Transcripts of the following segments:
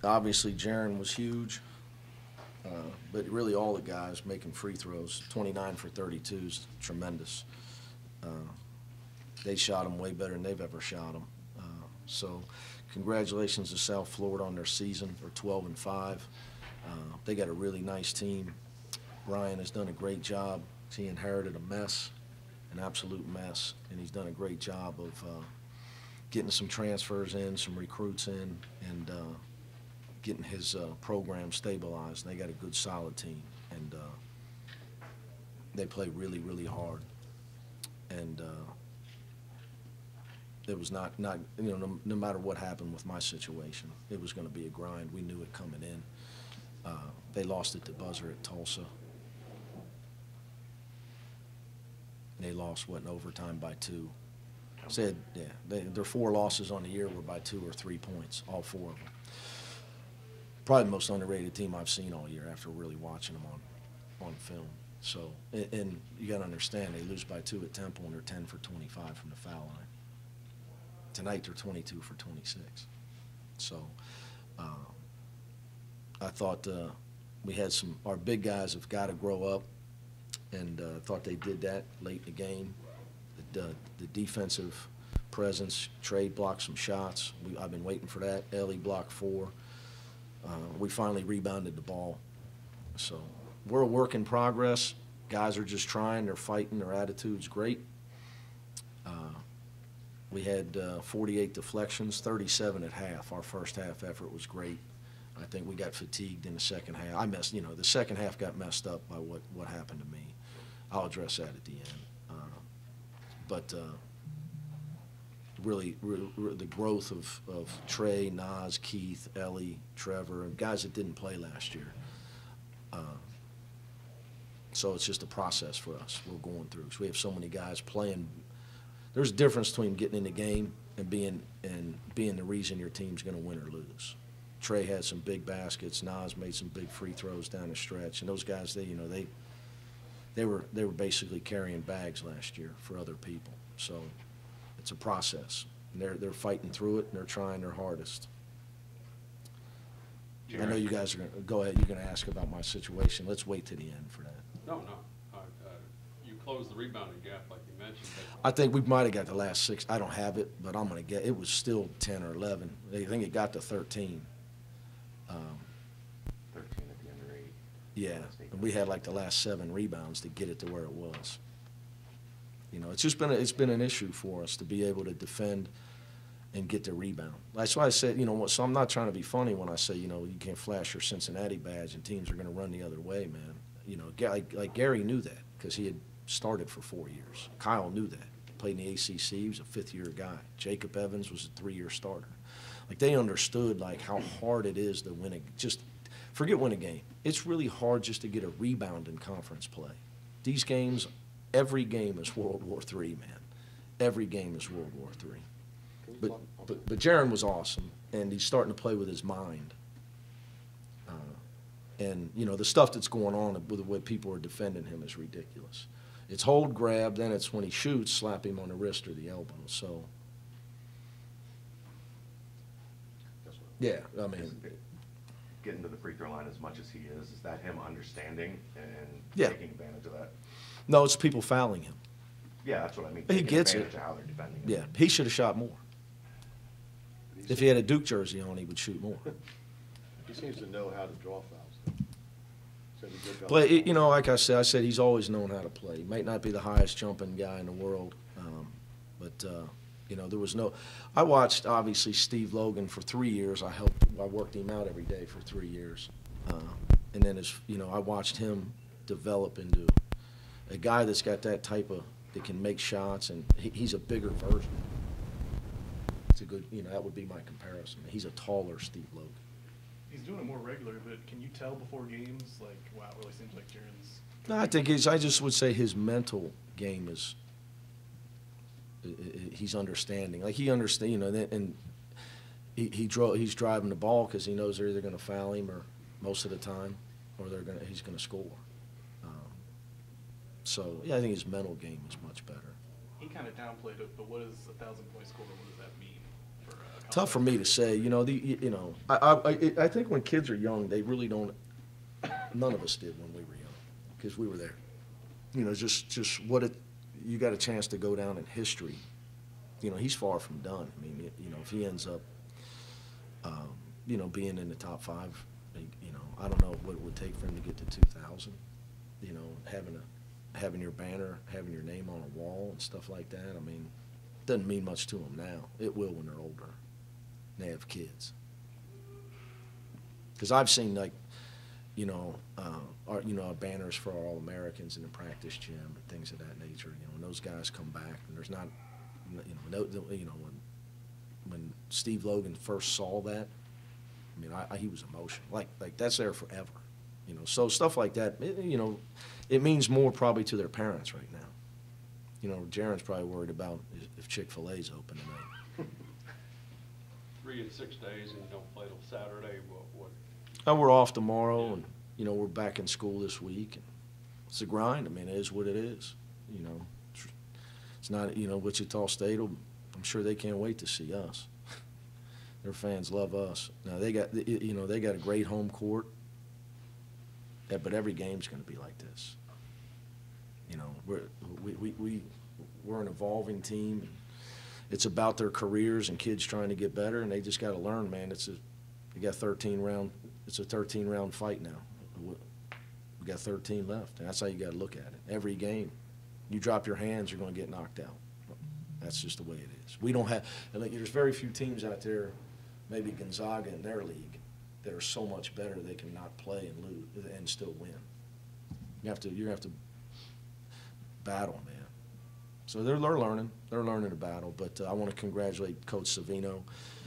Obviously, Jarron was huge, but really all the guys making free throws. 29 for 32 is tremendous. Uh, they shot them way better than they've ever shot them. So congratulations to South Florida on their season. They're 12 and 5. They got a really nice team. Ryan has done a great job. He inherited a mess, an absolute mess, and he's done a great job of getting some transfers in, some recruits in, and getting his program stabilized. And they got a good, solid team, and they play really, really hard. And it was not no matter what happened with my situation, it was going to be a grind. We knew it coming in. They lost at the buzzer at Tulsa. They lost, what, in overtime by 2. Said, yeah, their 4 losses on the year were by 2 or 3 points, all 4 of them. Probably the most underrated team I've seen all year after really watching them on film. So, and you got to understand, they lose by 2 at Temple, and they're 10 for 25 from the foul line. Tonight, they're 22 for 26. So, I thought we had our big guys have got to grow up, and thought they did that late in the game. The defensive presence, Trey blocked some shots. I've been waiting for that. Ellie blocked 4. We finally rebounded the ball. So we're a work in progress. Guys are just trying. They're fighting. Their attitude's great. We had 48 deflections, 37 at half. Our first half effort was great. I think we got fatigued in the second half. The second half got messed up by what happened to me. I'll address that at the end. But really, the growth of Trey, Nas, Keith, Ellie, Trevor, and guys that didn't play last year. So it's just a process for us we're going through. So we have so many guys playing. There's a difference between getting in the game and being the reason your team's going to win or lose. Trey had some big baskets. Nas made some big free throws down the stretch, and those guys, they were basically carrying bags last year for other people. So it's a process. And they're fighting through it, and they're trying their hardest. I know you guys are going to go ahead. You're going to ask about my situation. Let's wait to the end for that. No. You closed the rebounding gap, like you mentioned. I think we might have got the last 6. I don't have it, but I'm going to get it was still 10 or 11. I think it got to 13. 13 at the under 8. Yeah, and we had like the last 7 rebounds to get it to where it was. It's just been an issue for us to be able to defend and get the rebound. That's why I said, so I'm not trying to be funny when I say, you can't flash your Cincinnati badge and teams are going to run the other way, man. Like Gary knew that because he had started for 4 years. Kyle knew that. Played in the ACC. He was a 5th-year guy. Jacob Evans was a 3-year starter. Like they understood like how hard it is to win forget win a game. It's really hard just to get a rebound in conference play. These games, every game is World War III, man. Every game is World War III. But Jarron was awesome, and he's starting to play with his mind. And the stuff that's going on with the way people are defending him is ridiculous. It's hold, grab, then it's when he shoots, slap him on the wrist or the elbow. So, yeah, I mean, getting to the free throw line as much as he is that him understanding and yeah. taking advantage of that? No, it's people fouling him. Yeah, that's what I mean. He gets it. Of how they're defending him. Yeah, he should have shot more. If he had a Duke jersey on, he would shoot more. He seems to know how to draw fouls. Play, like I said he's always known how to play. He might not be the highest jumping guy in the world, but there was no. I watched obviously Steve Logan for 3 years. I worked him out every day for 3 years, and then I watched him develop into a guy that's got that that can make shots, and he's a bigger version. It's a good, that would be my comparison. He's a taller Steve Logan. He's doing it more regular, but can you tell before games, like, wow, it really seems like Jarron's... No, I think I just would say his mental game is, he's understanding. Like, he understands, and he's driving the ball because he knows they're either going to foul him or most of the time, or he's going to score. So, yeah, I think his mental game is much better. He kind of downplayed it, but what is a 1,000-point score? What does that mean for Tough for me to say. You know, I think when kids are young, they really don't. None of us did when we were young, because we were there. You know, just what it. You got a chance to go down in history. You know, he's far from done. I mean, you know, if he ends up, you know, being in the top 5, you know, I don't know what it would take for him to get to 2,000. You know, having your banner, having your name on a wall and stuff like that. I mean, doesn't mean much to them now. It will when they're older. They have kids. Because I've seen, like, you know, our banners for our All-Americans in the practice gym and things of that nature. You know, when those guys come back, and there's not, you know, when Steve Logan first saw that, I mean, he was emotional. Like that's there forever. You know, so stuff like that. You know, it means more probably to their parents right now. You know, Jarron's probably worried about if Chick-fil-A's open tonight. 3 and 6 days, and you don't play till Saturday. What? Oh, we're off tomorrow, and you know we're back in school this week. And it's a grind. I mean, it is what it is. You know, it's not. You know, Wichita State. I'm sure they can't wait to see us. Their fans love us. Now they got. You know, they got a great home court. But every game's going to be like this. You know, we're an evolving team. And it's about their careers and kids trying to get better, and they just got to learn, man. It's a 13-round fight now. We got 13 left, and that's how you got to look at it. Every game, you drop your hands, you're going to get knocked out. That's just the way it is. We don't have. And there's very few teams out there, maybe Gonzaga in their league, that are so much better they can not play and lose and still win. You have to battle, man. So they're learning. They're learning to battle. But I want to congratulate Coach Savino.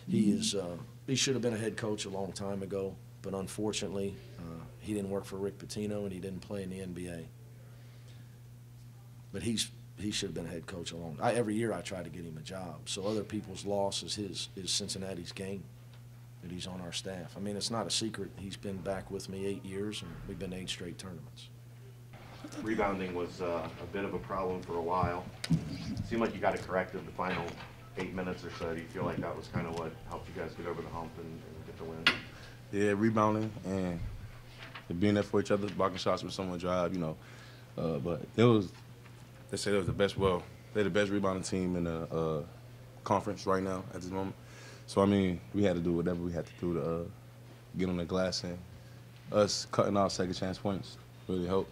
He should have been a head coach a long time ago, but unfortunately, he didn't work for Rick Pitino and he didn't play in the NBA. But he should have been a head coach every year I try to get him a job. So other people's loss is Cincinnati's gain, that he's on our staff. I mean, it's not a secret. He's been back with me 8 years, and we've been 8 straight tournaments. Rebounding was a bit of a problem for a while. It seemed like you got it corrected the final 8 minutes or so. Do you feel like that was kind of what helped you guys get over the hump and get the win? Yeah, rebounding and being there for each other, blocking shots when someone drive, you know. But they say it was the best, they're the best rebounding team in the conference right now at this moment. So, I mean, we had to do whatever we had to do to get on the glass, and us cutting off second chance points really helped.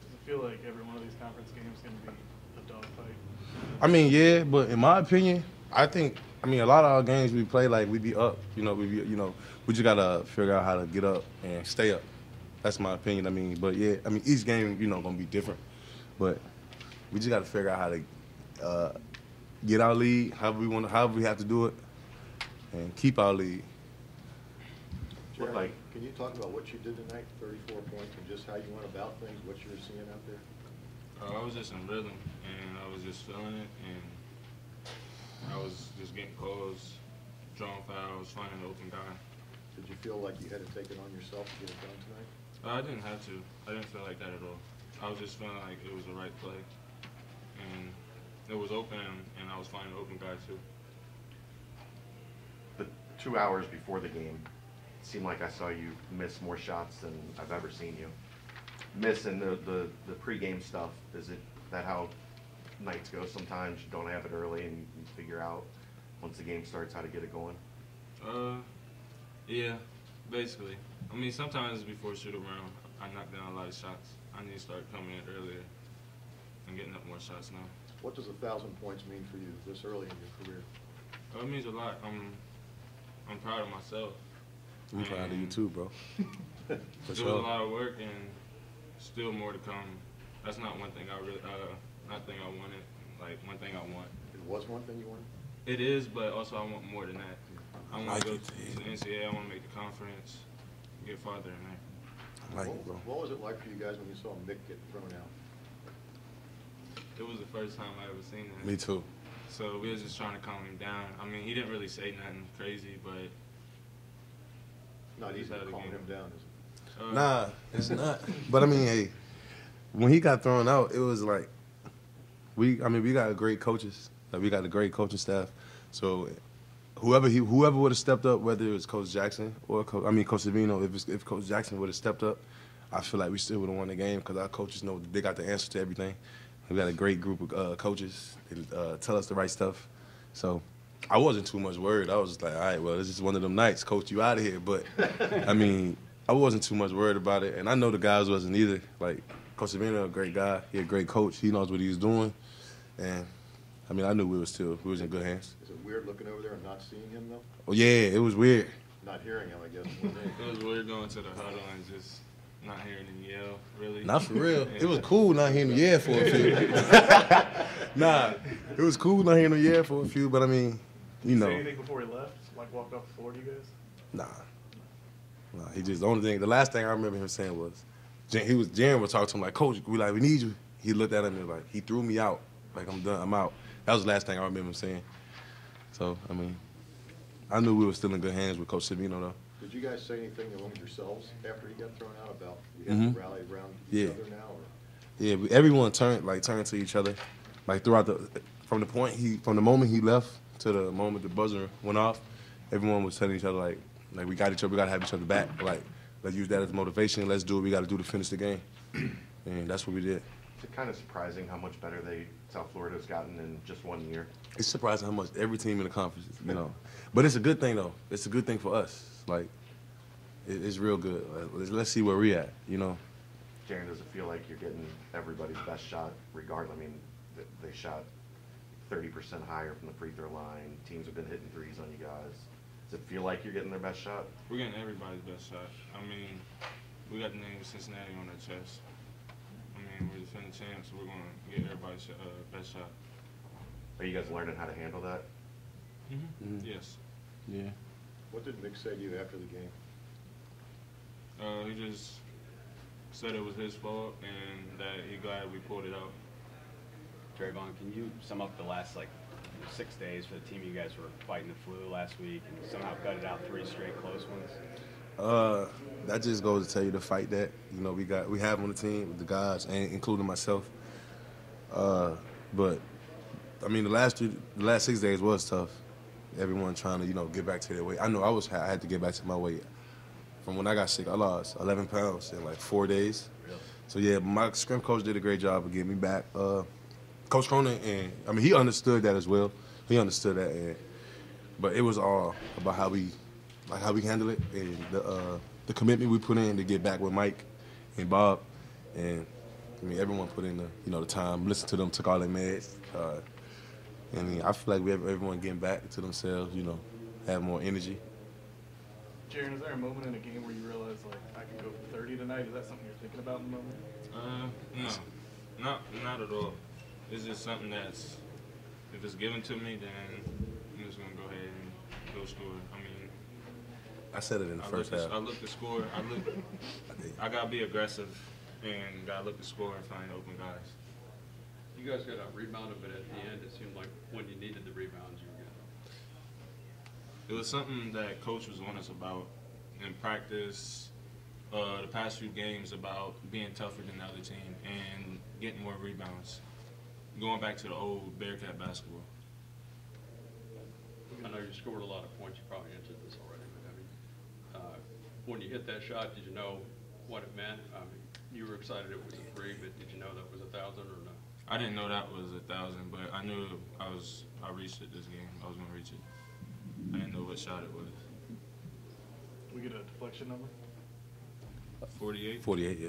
Does it feel like every one of these conference games is going to be a dogfight? I mean, yeah, but in my opinion, a lot of our games we play like we be up. You know, we just got to figure out how to get up and stay up. That's my opinion. I mean, but yeah, each game, going to be different. But we just got to figure out how to get our lead, however we have to do it, and keep our lead. Jarron, can you talk about what you did tonight, 34 points, and just how you went about things, what you were seeing out there? I was just in rhythm, and I was just feeling it, and I was just getting calls, drawing fouls, finding an open guy. Did you feel like you had to take it on yourself to get it done tonight? I didn't have to. I didn't feel like that at all. I was just feeling like it was the right play, and it was open, and I was finding an open guy too. The 2 hours before the game, it seemed like I saw you miss more shots than I've ever seen you miss in the pregame stuff. Is that how nights go? Sometimes you don't have it early, and you figure out once the game starts how to get it going. Yeah, basically. Sometimes before shoot around, I knock down a lot of shots. I need to start coming in earlier and getting up more shots now. What does 1,000 points mean for you this early in your career? It means a lot. I'm proud of myself. I'm proud of you too, bro. For It sure. was a lot of work and still more to come. That's not one thing I wanted. Like one thing I want. It was one thing you wanted? It is, but also I want more than that. I want Like to go it, to the NCAA. I want to make the conference, get farther in there. I like it, bro. What was it like for you guys when you saw Mick get thrown out? It was the first time I ever seen that. Me too. So we was just trying to calm him down. He didn't really say nothing crazy, but Not Just easy to had a calm game. him down, is it? Nah, it's not. But hey, when he got thrown out, it was like we got great coaches. Like we got a great coaching staff. So whoever would have stepped up, whether it was Coach Jackson or Coach Savino, if Coach Jackson would have stepped up, I feel like we still would have won the game because our coaches know they got the answer to everything. We got a great group of coaches that tell us the right stuff. So I wasn't too much worried. I was just like, all right, well, this is one of them nights. Coach, you out of here. But, I mean, I wasn't too much worried about it. And I know the guys wasn't either. Like, Coach Savino, a great guy. He a great coach. He knows what he's doing. And, I mean, I knew we was in good hands. Is it weird looking over there and not seeing him, though? Oh, yeah, it was weird. Not hearing him, I guess. It was weird going to the huddle and just not hearing him yell, really. Not for real. It was cool not hearing him yell for a few. Nah, it was cool not hearing him yell for a few, but I mean, you know. Say anything before he left? Like walked off the floor to you guys? Nah, he just, the last thing I remember him saying was, Jarron was talking to him like, Coach, we need you. He looked at him and like, he threw me out. Like, I'm done, I'm out. That was the last thing I remember him saying. So, I mean, I knew we were still in good hands with Coach Savino, though. Did you guys say anything among yourselves after he got thrown out about you have to rally around each other now? Or? Yeah, everyone turned to each other, like throughout from the moment he left to the moment the buzzer went off, everyone was telling each other like we got each other, we got to have each other back. Like, let's use that as motivation. Let's do what we got to do to finish the game, and that's what we did. It's kind of surprising how much better South Florida's gotten in just 1 year. It's surprising how much every team in the conference, but it's a good thing though. It's a good thing for us. Like, it's real good. Let's see where we at, Jarron, does it feel like you're getting everybody's best shot regardless? I mean, they shot 30% higher from the free throw line. Teams have been hitting threes on you guys. Does it feel like you're getting their best shot? We're getting everybody's best shot. I mean, we got the name of Cincinnati on our chest. I mean, we're defending champs, so we're going to get everybody's best shot. Are you guys learning how to handle that? Mm-hmm. Yes. Yeah. What did Mick say to you after the game? He just said it was his fault and that he glad we pulled it out. Trevon, can you sum up the last 6 days for the team? You guys were fighting the flu last week and somehow got it out 3 straight close ones. That just goes to tell you the fight that we have on the team, the guys, and including myself. But I mean, the last 6 days was tough. Everyone trying to get back to their weight. I know I had to get back to my weight. From when I got sick, I lost 11 pounds in 4 days. Really? So yeah, my scrim coach did a great job of getting me back. Coach Cronin, and I mean, he understood that as well. He understood that, but it was all about how we handle it and the commitment we put in to get back with Mike and Bob, and I mean, everyone put in the time. Listened to them, took all their meds, and I feel like everyone getting back to themselves. Have more energy. Jarron, is there a moment in a game where you realize, I could go 30 tonight? Is that something you're thinking about in the moment? No, not at all. It's just something that's, if it's given to me, then I'm just going to go ahead and go score. I mean, I said it in the first half. I look to score. I got to be aggressive and got to look to score and find open guys. You guys got out rebounded, but at the end, it seemed like when you needed the rebounds, you were getting them. It was something that Coach was on us about in practice, the past few games, about being tougher than the other team and getting more rebounds. Going back to the old Bearcat basketball. I know you scored a lot of points. You probably answered this already, but I mean, when you hit that shot, did you know what it meant? I mean, you were excited it was a 3, but did you know that was 1,000 or no? I didn't know that was 1,000, but I knew I reached it this game. I was going to reach it. I didn't know what shot it was. We get a deflection number? 48? 48, yeah.